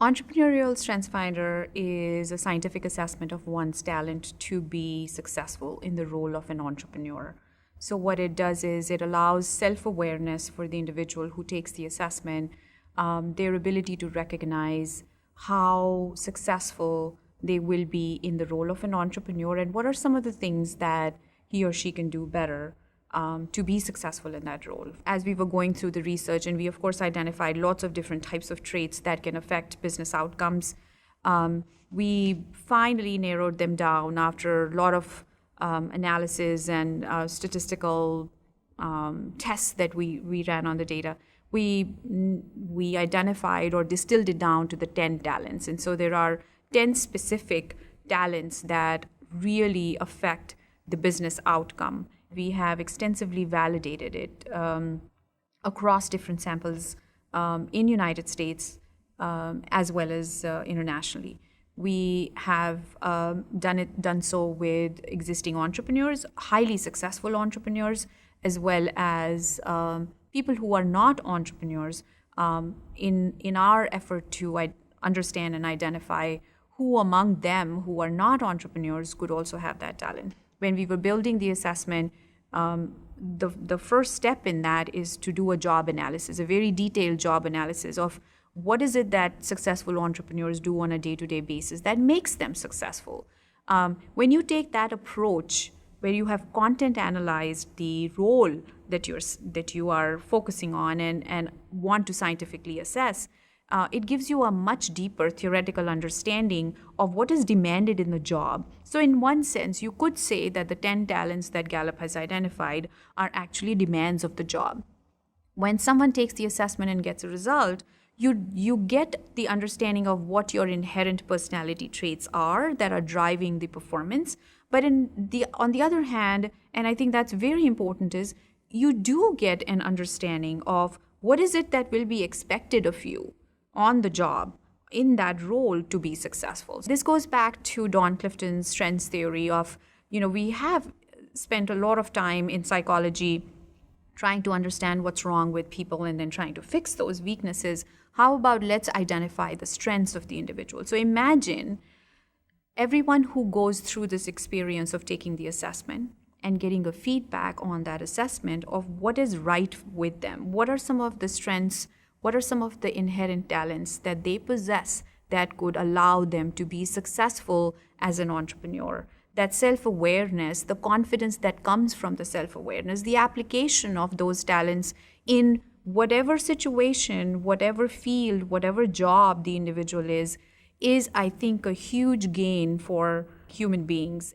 Entrepreneurial Strengths Finder is a scientific assessment of one's talent to be successful in the role of an entrepreneur. So what it does is it allows self-awareness for the individual who takes the assessment, their ability to recognize how successful they will be in the role of an entrepreneur and what are some of the things that he or she can do better to be successful in that role. As we were going through the research, and we of course identified lots of different types of traits that can affect business outcomes, we finally narrowed them down after a lot of analysis and statistical tests that we ran on the data. We identified or distilled it down to the 10 talents. And so there are 10 specific talents that really affect the business outcome. We have extensively validated it across different samples in United States as well as internationally. We have done so with existing entrepreneurs, highly successful entrepreneurs, as well as people who are not entrepreneurs in our effort to understand and identify who among them who are not entrepreneurs could also have that talent. When we were building the assessment, the first step in that is to do a job analysis, a very detailed job analysis of what is it that successful entrepreneurs do on a day-to-day basis that makes them successful. When you take that approach, where you have content analyzed the role that you are focusing on and want to scientifically assess, it gives you a much deeper theoretical understanding of what is demanded in the job. So in one sense, you could say that the 10 talents that Gallup has identified are actually demands of the job. When someone takes the assessment and gets a result, you get the understanding of what your inherent personality traits are that are driving the performance. But on the other hand, and I think that's very important, is you do get an understanding of what is it that will be expected of you on the job in that role to be successful. This goes back to Don Clifton's strengths theory of, we have spent a lot of time in psychology trying to understand what's wrong with people and then trying to fix those weaknesses. How about let's identify the strengths of the individual? So imagine everyone who goes through this experience of taking the assessment and getting a feedback on that assessment of what is right with them. What are some of the strengths? What are some of the inherent talents that they possess that could allow them to be successful as an entrepreneur? That self-awareness, the confidence that comes from the self-awareness, the application of those talents in whatever situation, whatever field, whatever job the individual is, I think, a huge gain for human beings.